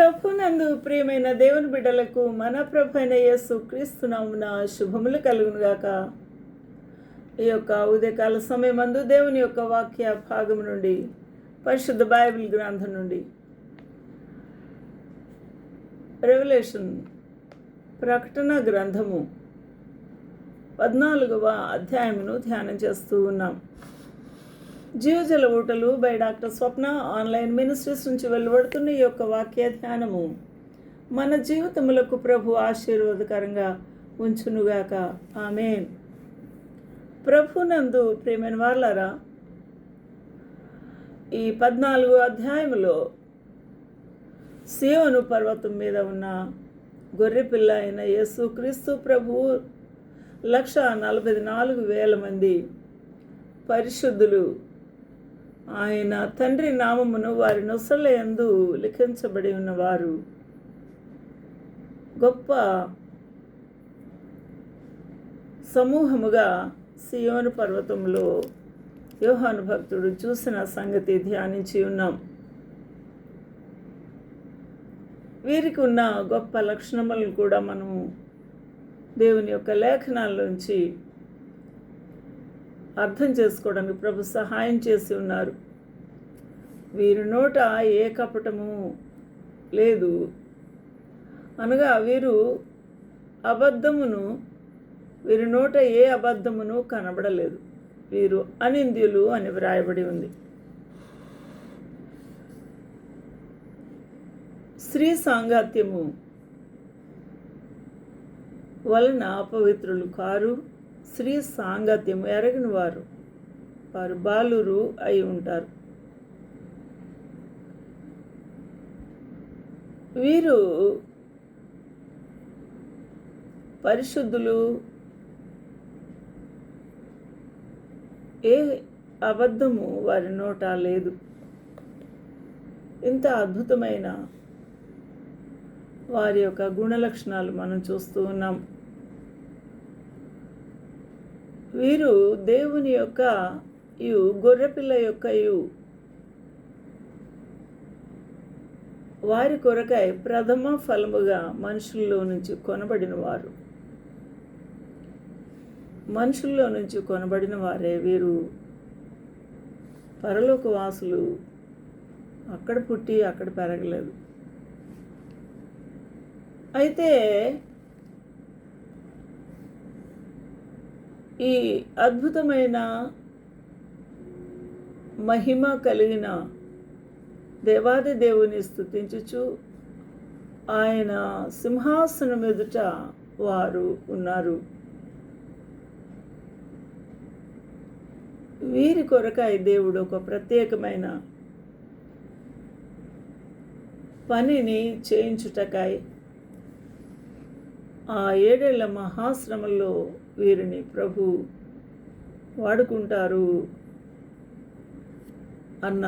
ప్రభునందు ప్రియమైన దేవుని బిడ్డలకు మన ప్రభు అయిన యేసు క్రీస్తు నామమున శుభములు కలుగునుగాక. ఈ యొక్క ఉదయకాల సమయమందు దేవుని యొక్క వాక్య భాగం నుండి, పరిశుద్ధ బైబిల్ గ్రంథం నుండి రెవల్యూషన్ ప్రకటన గ్రంథము 14వ అధ్యాయమును ధ్యానం చేస్తూ ఉన్నాం. జీవజల ఊటలు by doctor Swapna online ministries నుంచి వెలువడుతున్న ఈ యొక్క వాక్య ధ్యానము మన జీవితములకు ప్రభు ఆశీర్వాదకరంగా ఉంచునుగాక. ఆమేన్. ప్రభునందు ప్రియమైన వారలారా, ఈ 14వ అధ్యాయములో సియోను పర్వతం మీద ఉన్న గొర్రెపిల్ల అయిన యేసుక్రీస్తు ప్రభువు 144,000 మంది పరిశుద్ధులు ఆయన తండ్రి నామమును వారి నొసల యందు లిఖించబడి ఉన్నవారు గొప్ప సమూహముగా సియోను పర్వతంలో యోహాను భక్తుడు చూసిన సంగతి ధ్యానించి ఉన్నాం. వీరికి ఉన్న గొప్ప లక్షణములను కూడా మనము దేవుని యొక్క లేఖనాల్లోంచి అర్థం చేసుకోవడానికి ప్రభు సహాయం చేసి ఉన్నారు. వీరి నోట ఏ కపటము లేదు అనగా వీరి నోట ఏ అబద్ధమును కనబడలేదు. వీరు అనింద్యులు అని వ్రాయబడి ఉంది. స్త్రీ సాంగత్యము వలన అపవిత్రులు కారు. స్త్రీ సాంగత్యము ఎరగిన వారు బాలురు అయి ఉంటారు. వీరు పరిశుద్ధులు. ఏ అబద్ధము వారి నోట లేదు. ఇంత అద్భుతమైన వారి యొక్క గుణలక్షణాలు మనం చూస్తూ ఉన్నాం. వీరు దేవుని యొక్క గొర్రెపిల్ల యొక్క వారి కొరకై ప్రథమ ఫలముగా మనుషుల్లో నుంచి కొనబడిన వారే వీరు. పరలోక వాసులు. అక్కడ పుట్టి అక్కడ పెరగలేదు. అయితే ఈ అద్భుతమైన మహిమ కలిగిన దేవాది దేవుని స్తుతించుచు ఆయన సింహాసనం ఎదుట వారు ఉన్నారు. వీరి కొరకై దేవుడు ఒక ప్రత్యేకమైన పనిని చేయించుటకై ఆ 7 ఏళ్ల మహాశ్రమంలో వీరిని ప్రభు వాడుకుంటారు అన్న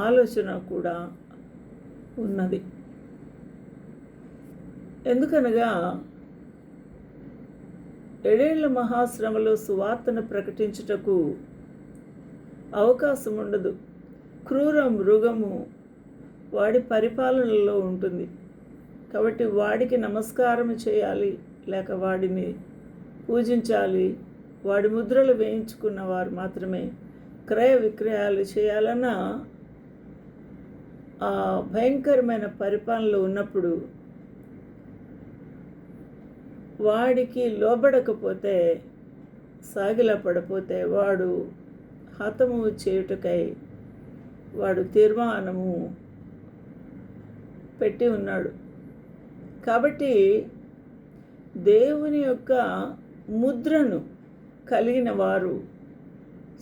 ఆలోచన కూడా ఉన్నది. ఎందుకనగా 7 ఏళ్ల మహాశ్రమలో సువార్తను ప్రకటించుటకు అవకాశం ఉండదు. క్రూర మృగము వాడి పరిపాలనలో ఉంటుంది. కాబట్టి వాడికి నమస్కారం చేయాలి, లేక వాడిని పూజించాలి. వాడి ముద్రలు వేయించుకున్న వారు మాత్రమే క్రయ విక్రయాలు చేయాలన్న ఆ భయంకరమైన పరిపాలనలో ఉన్నప్పుడు వాడికి లోబడకపోతే, సాగిలపడపోతే వాడు హతము చేయుటకై వాడు తీర్మానము పెట్టి ఉన్నాడు. కాబట్టి దేవుని యొక్క ముద్రను కలిగిన వారు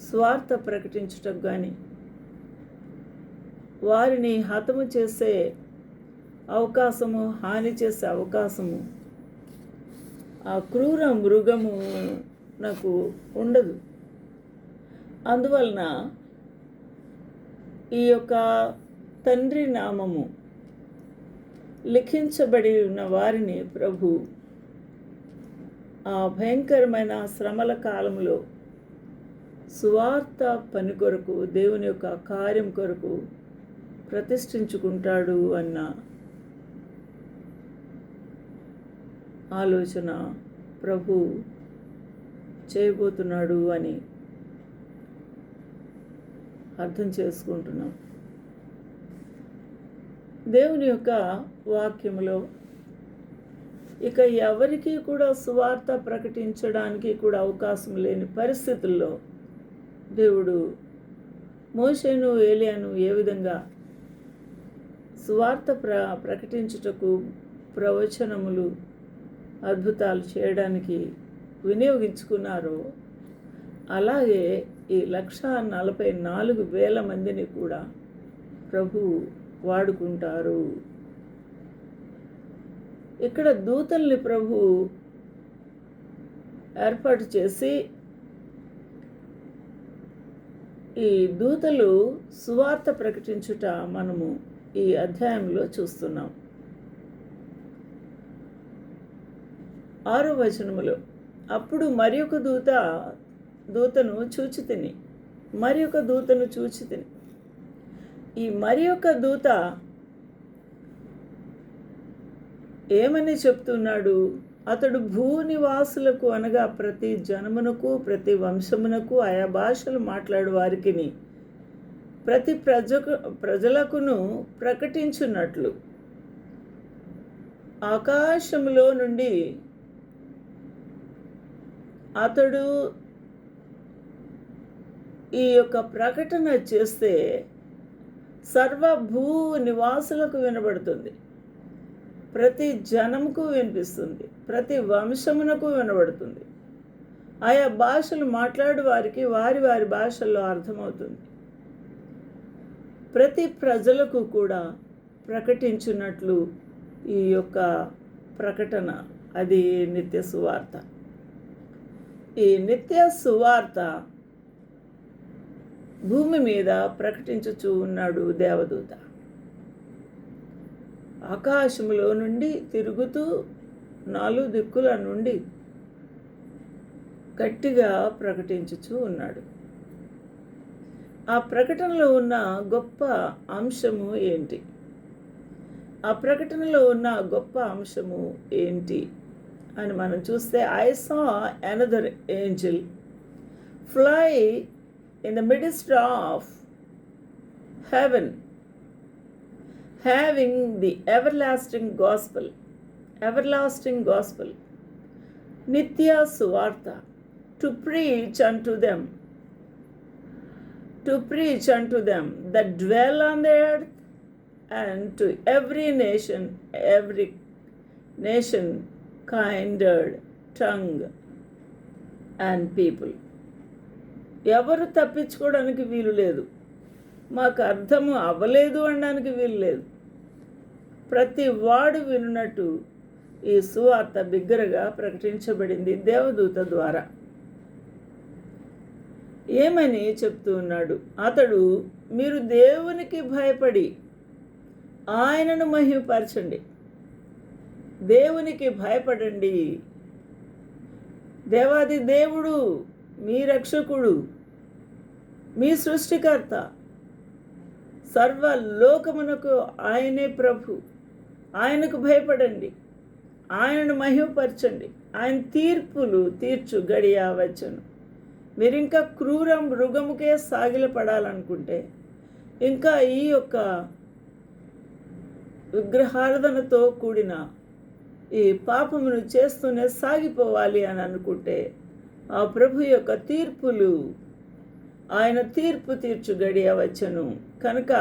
స్వార్థ ప్రకటించుటకు కానీ, వారిని హతము చేసే అవకాశము, హాని చేసే అవకాశము ఆ క్రూర మృగము నాకు ఉండదు. అందువలన ఈ యొక్క తండ్రి నామము లిఖించబడి ఉన్న వారిని ప్రభు ఆ భయంకరమైన శ్రమల కాలంలో సువార్త పని కొరకు, దేవుని యొక్క కార్యం కొరకు ప్రతిష్ఠించుకుంటాడు అన్న ఆలోచన ప్రభు చేయబోతున్నాడు అని అర్థం చేసుకుంటున్నాం. దేవుని యొక్క వాక్యములో ఇక ఎవరికీ కూడా సువార్త ప్రకటించడానికి కూడా అవకాశం లేని పరిస్థితుల్లో దేవుడు మోషేను ఏలియాను ఏ విధంగా సువార్త ప్రకటించుటకు ప్రవచనములు అద్భుతాలు చేయడానికి వినియోగించుకున్నారో అలాగే ఈ 144,000 మందిని కూడా ప్రభు వాడుకుంటారు. ఇక్కడ దూతల్ని ప్రభు ఏర్పాటు చేసి ఈ దూతలు సువార్త ప్రకటించుట మనము ఈ అధ్యాయంలో చూస్తున్నాం. 6వ వచనములో అప్పుడు మరి ఒక దూతను చూచి తిని ఈ మరి ఒక దూత ఏమని చెప్తున్నాడు? అతడు భూనివాసులకు అనగా ప్రతి జనమునకు, ప్రతి వంశమునకు, ఆయా భాషలు మాట్లాడు వారికి, ప్రతి ప్రజలకును ప్రకటించున్నట్లు ఆకాశములో నుండి అతడు ఈ యొక్క ప్రకటన చేస్తే సర్వ భూ నివాసులకు వినబడుతుంది, ప్రతి జనముకు వినిపిస్తుంది, ప్రతి వంశమునకు వినబడుతుంది, ఆయా భాషలు మాట్లాడు వారికి వారి వారి భాషల్లో అర్థమవుతుంది, ప్రతి ప్రజలకు కూడా ప్రకటించున్నట్లు ఈ యొక్క ప్రకటన అది నిత్య సువార్త. ఈ నిత్య సువార్త భూమి మీద ప్రకటించుచూ ఉన్నాడు దేవదూత. ఆకాశములో నుండి తిరుగుతూ 4 దిక్కుల నుండి గట్టిగా ప్రకటించుచూ ఉన్నాడు. ఆ ప్రకటనలో ఉన్న గొప్ప అంశము ఏంటి? అని మనం చూస్తే, I saw another angel fly in the midst of heaven, having the everlasting gospel, Nitya Suvarta, to preach unto them that dwell on the earth, and to every nation, kindred, tongue and people. ఎవరు తప్పించుకోవడానికి వీలు లేదు, మాకు అర్థము అవ్వలేదు అనడానికి వీలు లేదు. ప్రతి వాడు వినున్నట్టు ఈ సువార్త బిగ్గరగా ప్రకటించబడింది దేవదూత ద్వారా. ఏమని చెప్తూ ఉన్నాడు? అతడు, మీరు దేవునికి భయపడి ఆయనను మహిమపరచండి. దేవునికి భయపడండి. దేవాది దేవుడు మీ రక్షకుడు, మీ సృష్టికర్త, సర్వలోకమునకు ఆయనే ప్రభు. ఆయనకు భయపడండి, ఆయనను మహిమపరచండి. ఆయన తీర్పులు తీర్చు గడియ వచ్చును. మీరు ఇంకా క్రూర మృగముకే సాగిలపడాలనుకుంటే, ఇంకా ఈ యొక్క విగ్రహారాధనతో కూడిన ఈ పాపమును చేస్తూనే సాగిపోవాలి అని అనుకుంటే, ఆ ప్రభు యొక్క తీర్పులు, ఆయన తీర్పు తీర్చు గడియ వచ్చను. కనుక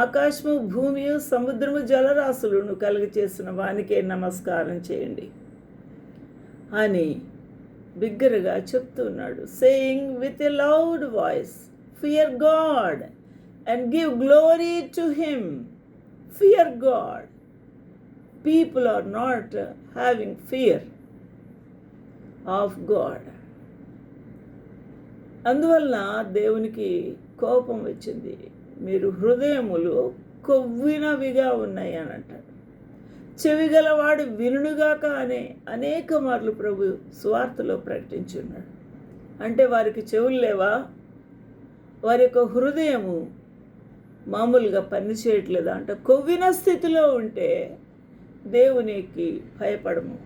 ఆకాశము, భూమియు, సముద్రము, జలరాశులను కలిగి చేసిన వానికే నమస్కారం చేయండి అని బిగ్గరగా చెప్తున్నాడు. Saying with a loud voice, fear God and give glory to him. Fear God. People are not having fear of God. అందువలన దేవునికి కోపం వచ్చింది. మీరు హృదయములు కొవ్వినవిగా ఉన్నాయి అని అంటాడు. చెవిగలవాడు వినుగాక అనే అనేక మార్లు ప్రభు సువార్తలో ప్రకటించున్నాడు. అంటే వారికి చెవులు లేవా? వారి యొక్క హృదయము మామూలుగా పనిచేయట్లేదా? అంటే కొవ్విన స్థితిలో ఉంటే దేవునికి భయపడము.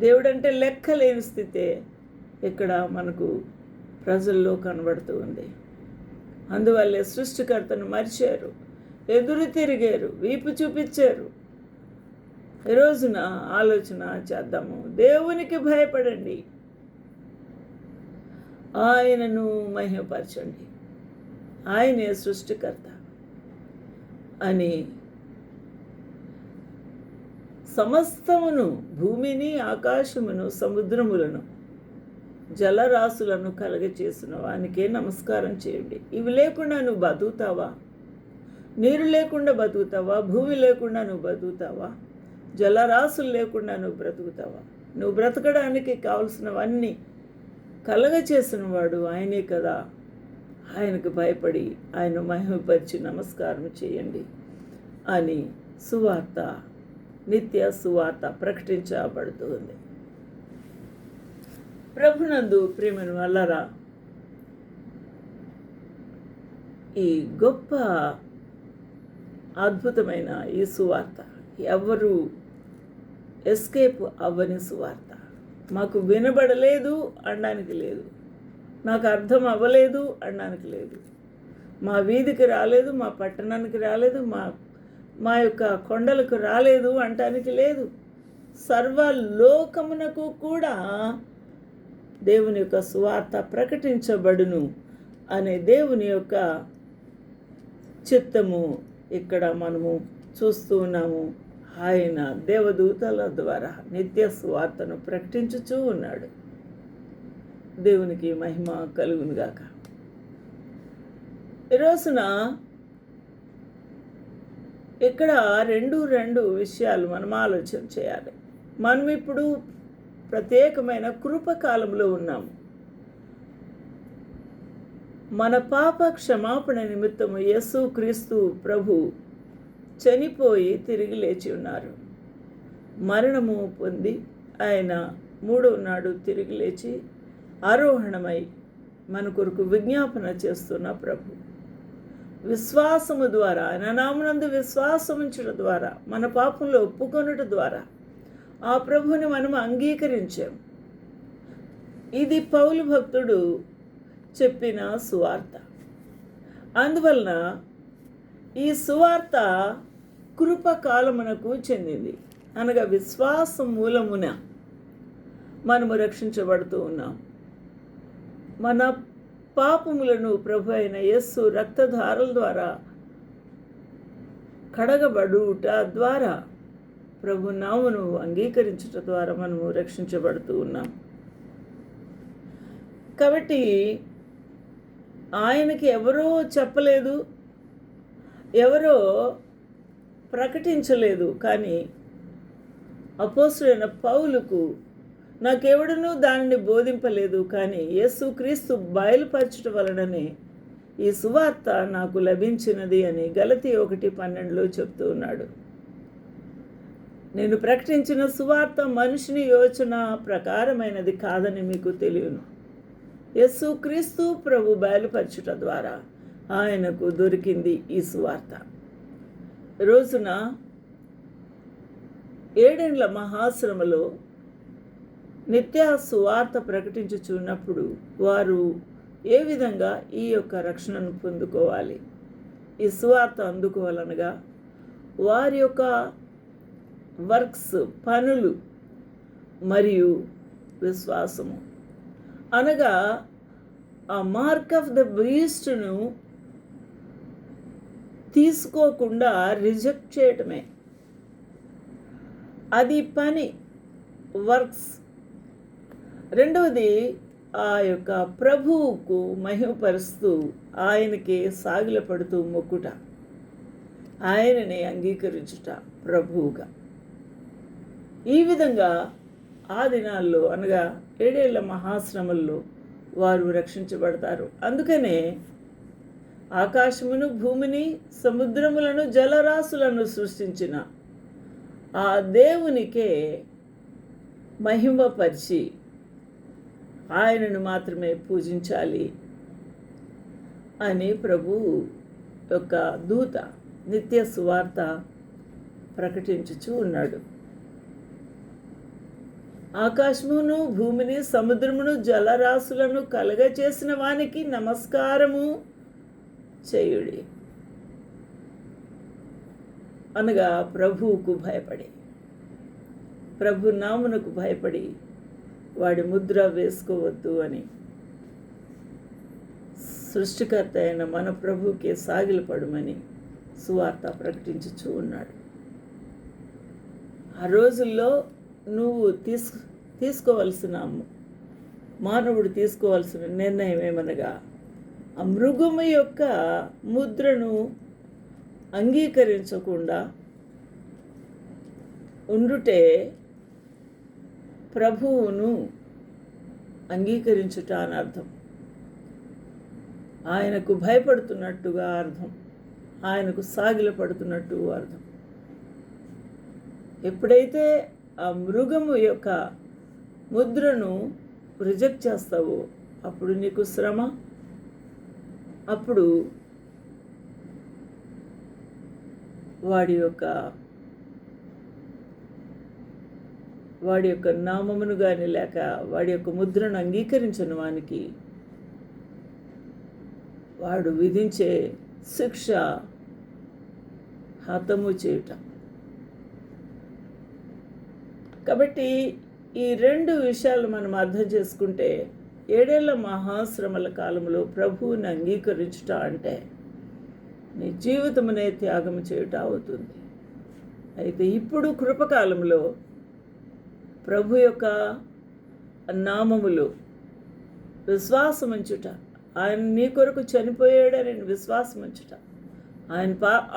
దేవుడంటే లెక్కలేని స్థితే ఇక్కడ మనకు ప్రజల్లో కనబడుతూ ఉంది. అందువల్లే సృష్టికర్తను మరిచారు, ఎదురు తిరిగారు, వీపు చూపించారు. ఈ రోజున ఆలోచన చేద్దాము. దేవునికి భయపడండి, ఆయనను మహిమపరచండి, ఆయనే సృష్టికర్త అని సమస్తమును, భూమిని, ఆకాశమును, సముద్రములను, జలరాశులను కలగచేసిన వానికే నమస్కారం చేయండి. ఇవి లేకుండా నువ్వు బతుకుతావా? నీరు లేకుండా బతుకుతావా? భూమి లేకుండా నువ్వు బతుకుతావా? జలరాశులు లేకుండా నువ్వు బ్రతుకుతావా? నువ్వు బ్రతకడానికి కావలసినవన్నీ కలగచేసిన వాడు ఆయనే కదా. ఆయనకు భయపడి ఆయన మహిమపరిచి నమస్కారం చేయండి అని సువార్త, నిత్య సువార్త ప్రకటించబడుతుంది. ప్రభునందు ప్రియమైన వల్లరా, ఈ గొప్ప అద్భుతమైన ఈ సువార్త ఎవరు ఎస్కేప్ అవ్వని సువార్త. మాకు వినబడలేదు అనడానికి లేదు, నాకు అర్థం అవ్వలేదు అనడానికి లేదు, మా వీధికి రాలేదు, మా పట్టణానికి రాలేదు, మా యొక్క కొండలకు రాలేదు అనటానికి లేదు. సర్వలోకమునకు కూడా దేవుని యొక్క సువార్త ప్రకటించబడును అనే దేవుని యొక్క చిత్తము ఇక్కడ మనము చూస్తూ ఉన్నాము. ఆయన దేవదూతల ద్వారా నిత్య సువార్తను ప్రకటించుచూ ఉన్నాడు. దేవునికి మహిమ కలుగునుగాక. ఈ రోజున ఇక్కడ రెండు విషయాలు మనం ఆలోచన చేయాలి. మనం ఇప్పుడు ప్రత్యేకమైన కృపకాలంలో ఉన్నాము. మన పాప క్షమాపణ నిమిత్తము యేసు క్రీస్తు ప్రభు చనిపోయి తిరిగి లేచి ఉన్నారు. మరణము పొంది ఆయన మూడవ నాడు తిరిగి లేచి ఆరోహణమై మన కొరకు విజ్ఞాపన చేస్తున్న ప్రభు. విశ్వాసము ద్వారా, ఆయన నామనందు విశ్వాసముంచడం ద్వారా, మన పాపంలో ఒప్పుకొనుట ద్వారా ఆ ప్రభువుని మనం అంగీకరించాం. ఇది పౌలు భక్తుడు చెప్పిన సువార్త. అందువలన ఈ సువార్త కృపకాలమునకు చెందింది. అనగా విశ్వాసం మూలమున మనము రక్షించబడుతూ ఉన్నాం. మన పాపములను ప్రభు అయిన యేసు రక్తధారల ద్వారా కడగబడుట ద్వారా, ప్రభు నామమును అంగీకరించుట ద్వారా మనము రక్షించబడుతూ ఉన్నాం. కాబట్టి ఆయనకి ఎవరో చెప్పలేదు, ఎవరో ప్రకటించలేదు, కానీ అపోస్తలుడైన పౌలుకు నాకెవడనూ దానిని బోధింపలేదు, కానీ యేసుక్రీస్తు బయలుపరచడం వలననే ఈ సువార్త నాకు లభించినది అని గలతీ 1:12 చెప్తూ ఉన్నాడు. నేను ప్రకటించిన సువార్త మనుషుని యోచన ప్రకారమైనది కాదని మీకు తెలియను. యేసుక్రీస్తు ప్రభు బయలుపరచుట ద్వారా ఆయనకు దొరికింది ఈ సువార్త. రోజున ఏడేండ్ల మహాశ్రమలో నిత్య సువార్త ప్రకటించుచున్నప్పుడు వారు ఏ విధంగా ఈ యొక్క రక్షణను పొందుకోవాలి, ఈ సువార్త అందుకోవాలనగా వారి యొక్క వర్క్స్, పనులు మరియు విశ్వాసము, అనగా ఆ మార్క్ ఆఫ్ ద బీస్ట్ను తీసుకోకుండా రిజెక్ట్ చేయటమే అది పని, వర్క్స్. రెండవది ఆ యొక్క ప్రభువుకు మహిమపరుస్తూ ఆయనకి సాగిలపడుతూ మొక్కుట, ఆయనని అంగీకరించుట ప్రభువుగా. ఈ విధంగా ఆ దినాల్లో, అనగా ఏడేళ్ల మహాశ్రమల్లో వారు రక్షించబడతారు. అందుకనే ఆకాశమును, భూమిని, సముద్రములను, జలరాశులను సృష్టించిన ఆ దేవునికే మహిమపరిచి ఆయనను మాత్రమే పూజించాలి అని ప్రభు యొక్క దూత నిత్య సువార్త ప్రకటించుచూ ఉన్నాడు. ఆకాశమును భూమిని సముద్రమును జలరాశులను కలగచేసిన వానికి నమస్కారము చేయుడి. అనగా ప్రభువుకు భయపడి, ప్రభు నామునకు భయపడి వాడి ముద్ర వేసుకోవద్దు అని సృష్టికర్త అయిన మన ప్రభువుకే సాగిలపడమని సువార్త ప్రకటించుచూ ఉన్నాడు. ఆ రోజుల్లో నువ్వు తీసుకోవలసిన మానవుడు తీసుకోవాల్సిన నిర్ణయం ఏమనగా, ఆ మృగము యొక్క ముద్రను అంగీకరించకుండా ఉండుటే ప్రభువును అంగీకరించుట అని అర్థం. ఆయనకు భయపడుతున్నట్టుగా అర్థం, ఆయనకు సాగిలపడుతున్నట్టు అర్థం. ఎప్పుడైతే ఆ మృగము యొక్క ముద్రను రిజెక్ట్ చేస్తావో అప్పుడు నీకు శ్రమ, అప్పుడు వాడి యొక్క నామమును కానీ లేక వాడి యొక్క ముద్రను అంగీకరించిన వానికి వాడు విధించే శిక్ష హతము చేయుట. కాబట్టి ఈ రెండు విషయాలు మనం అర్థం చేసుకుంటే 7 ఏళ్ల మహాశ్రమల కాలంలో ప్రభువుని అంగీకరించుట అంటే నీ జీవితమునే త్యాగం చేయుట అవుతుంది. అయితే ఇప్పుడు కృపకాలంలో ప్రభు యొక్క నామములో విశ్వాసం ఉంచుట, ఆయన నీ కొరకు చనిపోయాడని విశ్వాసం ఉంచుట,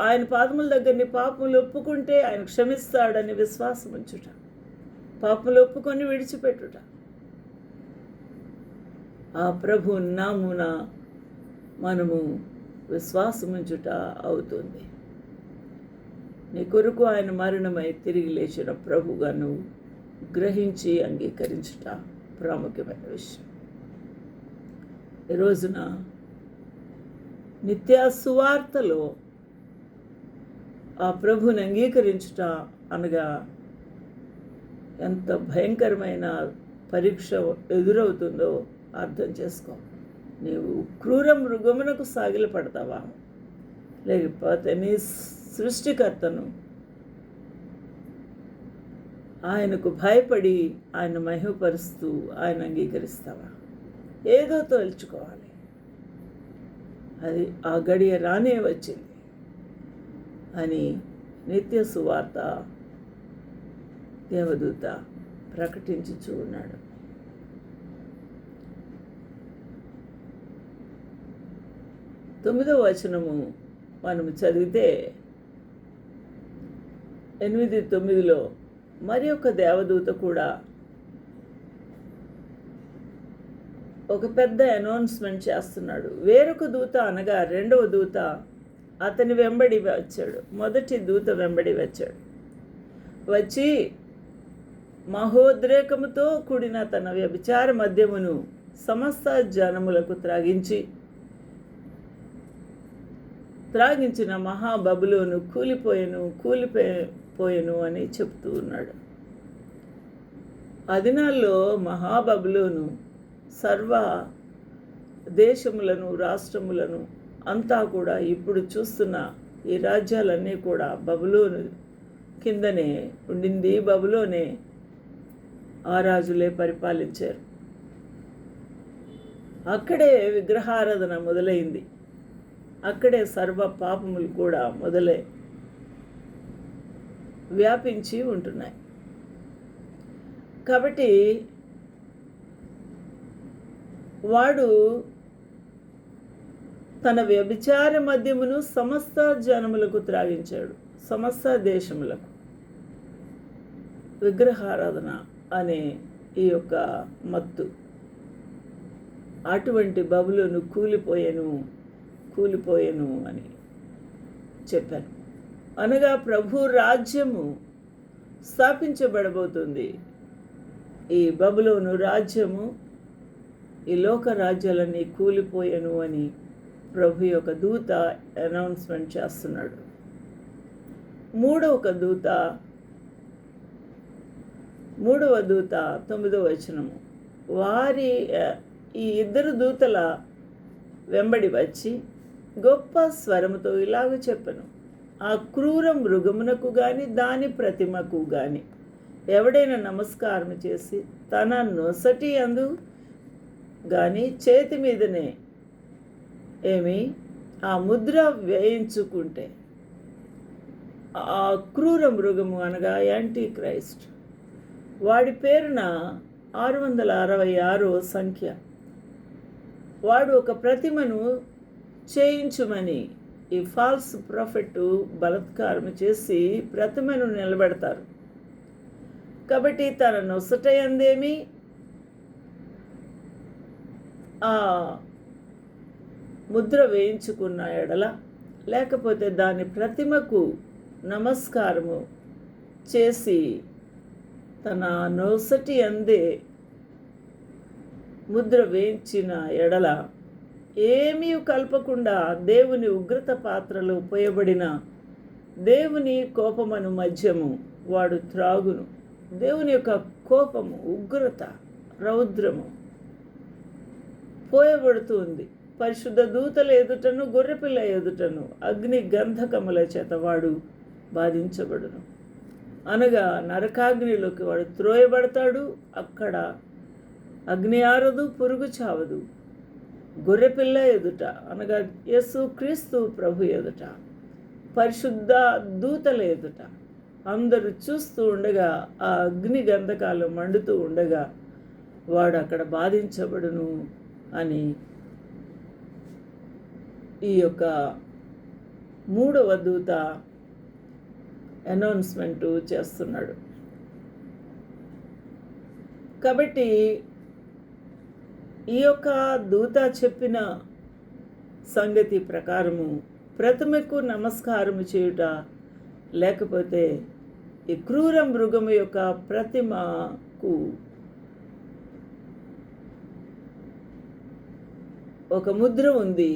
ఆయన పాదముల దగ్గర నీ పాపములు ఒప్పుకుంటే ఆయన క్షమిస్తాడని విశ్వాసం ఉంచుట, పాపములు ఒప్పుకొని విడిచిపెట్టుట, ఆ ప్రభు నామున మనము విశ్వాసం ఉంచుట అవుతుంది. నీ కొరకు ఆయన మరణమై తిరిగి లేచిన ప్రభుగా నువ్వు గ్రహించి అంగీకరించుట ప్రాముఖ్యమైన విషయం. ఈ రోజున నిత్య సువార్తలో ఆ ప్రభుని అంగీకరించుట అనగా ఎంత భయంకరమైన పరీక్ష ఎదురవుతుందో అర్థం చేసుకో. నీవు క్రూర మృగమునకు సాగిలపడతావా, లేకపోతే నీ సృష్టికర్తను ఆయనకు భయపడి ఆయన మహిమపరుస్తూ ఆయన అంగీకరిస్తావా? ఏదో తోల్చుకోవాలి. అది ఆ గడియ రానే వచ్చింది అని నిత్య సువార్త దేవదూత ప్రకటించుచూ ఉన్నాడు. తొమ్మిదవ వచనము మనము చదివితే 8:9 మరి ఒక దేవదూత కూడా ఒక పెద్ద అనౌన్స్మెంట్ చేస్తున్నాడు. వేరొక దూత అనగా రెండవ దూత అతని వెంబడి వచ్చాడు. మొదటి దూత వెంబడి వచ్చి మహోద్రేకముతో కూడిన తన వ్యభిచార మద్యమును సమస్త జనములకు త్రాగించిన మహాబబులోను కూలిపోయెను అని చెప్తూ ఉన్నాడు. ఆ దినాల్లో మహాబబులోను సర్వ దేశములను రాష్ట్రములను అంతా కూడా ఇప్పుడు చూస్తున్న ఈ రాజ్యాలన్నీ కూడా బబులోను కిందనే ఉండింది. బబులోనే ఆ రాజులే పరిపాలించారు. అక్కడే విగ్రహారాధన మొదలైంది. అక్కడే సర్వ పాపములు కూడా వ్యాపించి ఉంటున్నాయి. కాబట్టి వాడు తన వ్యభిచార మద్యమును సమస్త జనములకు త్రాగించాడు. సమస్త దేశములకు విగ్రహారాధన అనే ఈ యొక్క మత్తు, అటువంటి బబులోను కూలిపోయెను అని చెప్పాను. అనగా ప్రభు రాజ్యము స్థాపించబడబోతుంది. ఈ బబులోను రాజ్యము, ఈ లోక రాజ్యాలన్నీ కూలిపోయెను అని ప్రభు యొక్క దూత అనౌన్స్మెంట్ చేస్తున్నాడు. మూడవ దూత మూడవ దూత 9వ వచనము, ఈ ఇద్దరు దూతల వెంబడి వచ్చి గొప్ప స్వరముతో ఇలాగ చెప్పెను, ఆ క్రూర మృగమునకు గాని దాని ప్రతిమకు గాని ఎవడైనా నమస్కారం చేసి తన నొసటి అందు కానీ చేతి మీదనే ఆ ముద్ర వేయించుకుంటే, ఆ క్రూర మృగము అనగా యాంటీ క్రైస్ట్, వాడి పేరున 666 సంఖ్య, వాడు ఒక ప్రతిమను చేయించుమని ఈ ఫాల్స్ ప్రాఫెట్ బలత్కారం చేసి ప్రతిమను నిలబెడతారు. కాబట్టి తన నొసట యందేమి ఆ ముద్ర వేయించుకున్న ఎడల, లేకపోతే దాని ప్రతిమకు నమస్కారము చేసి తన నొసటి అందే ముద్ర వేయించిన ఎడల, ఏమీ కలపకుండా దేవుని ఉగ్రత పాత్రలో పోయబడిన దేవుని కోపమను మద్యము వాడు త్రాగును. దేవుని యొక్క కోపము, ఉగ్రత, రౌద్రము పోయబడుతుంది. పరిశుద్ధ దూతల ఎదుటను గొర్రెపిల్ల ఎదుటను అగ్ని గంధకముల చేత వాడు బాధించబడును. అనగా నరకాగ్నిలోకి వాడు త్రోయబడతాడు. అక్కడ అగ్ని ఆరదు, పురుగు చావదు. గొర్రెపిల్ల ఎదుట అనగా యేసు క్రీస్తు ప్రభు ఎదుట, పరిశుద్ధ దూతల ఎదుట అందరూ చూస్తూ ఉండగా, ఆ అగ్ని గంధకాలు మండుతూ ఉండగా వాడు అక్కడ బాధించబడును అని ఈ యొక్క మూడవ దూత అనౌన్స్మెంట్ చేస్తున్నాడు. కాబట్టి ఈ యొక్క దూత చెప్పిన సంగతి ప్రకారము ప్రతిమకు నమస్కారము చేయుట, లేకపోతే ఈ క్రూర మృగము యొక్క ప్రతిమకు ఒక ముద్ర ఉంది,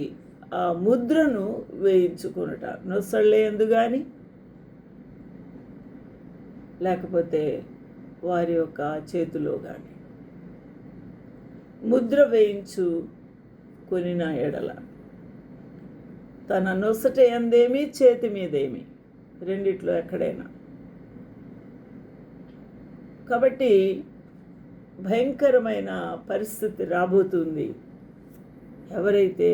ఆ ముద్రను వేయించుకునుట, నొసళ్ళేందు కానీ లేకపోతే వారి యొక్క చేతిలో కానీ ముద్ర వేయించు కొనిన ఎడల, తన నొసట ఎందేమి చేతి మీదేమి, రెండిట్లో ఎక్కడైనా. కాబట్టి భయంకరమైన పరిస్థితి రాబోతుంది. ఎవరైతే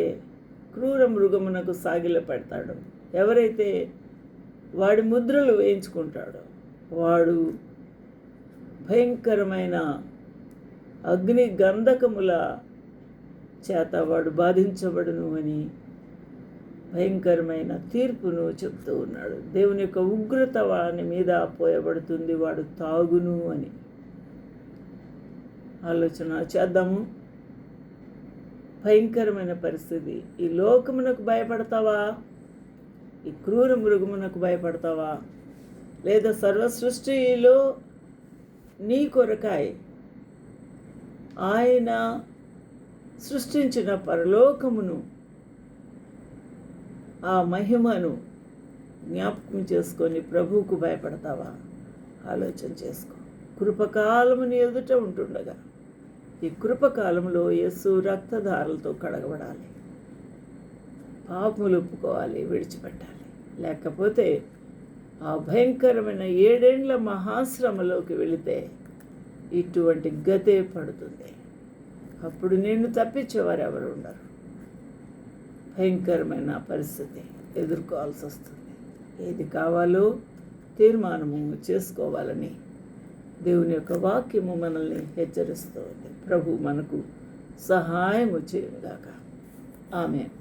క్రూర మృగమునకు సాగిల పెడతాడో, ఎవరైతే వాడి ముద్రలు వేయించుకుంటాడో, వాడు భయంకరమైన అగ్ని గంధకముల చేత వాడు బాధించబడును అని భయంకరమైన తీర్పును చెప్తూ ఉన్నాడు. దేవుని యొక్క ఉగ్రత వాని మీద పోయబడుతుంది, వాడు తాగును అని. ఆలోచన చేద్దాము. భయంకరమైన పరిస్థితి. ఈ లోకమునకు భయపడతావా? ఈ క్రూర మృగమునకు భయపడతావా? లేదా సర్వ సృష్టిలో నీ కొరకాయ ఆయన సృష్టించిన పరలోకమును, ఆ మహిమను జ్ఞాపకం చేసుకొని ప్రభువుకు భయపడతావా? ఆలోచన చేసుకో. కృపకాలము నీ ఎదుట ఉంటుండగా ఈ కృపకాలంలో యేసు రక్తధారలతో కడగబడాలి, పాపములు ఒప్పుకోవాలి, విడిచిపెట్టాలి. లేకపోతే ఆ భయంకరమైన 7 ఏండ్ల మహాశ్రమలోకి వెళితే ఇటువంటి గతే పడుతుంది. అప్పుడు నిన్ను తప్పించేవారు ఎవరు ఉండరు. భయంకరమైన పరిస్థితి ఎదుర్కోవాల్సి వస్తుంది. ఏది కావాలో తీర్మానము చేసుకోవాలని దేవుని యొక్క వాక్యము మనల్ని హెచ్చరిస్తుంది. ప్రభు మనకు సహాయము చేయగాక. ఆమేన్.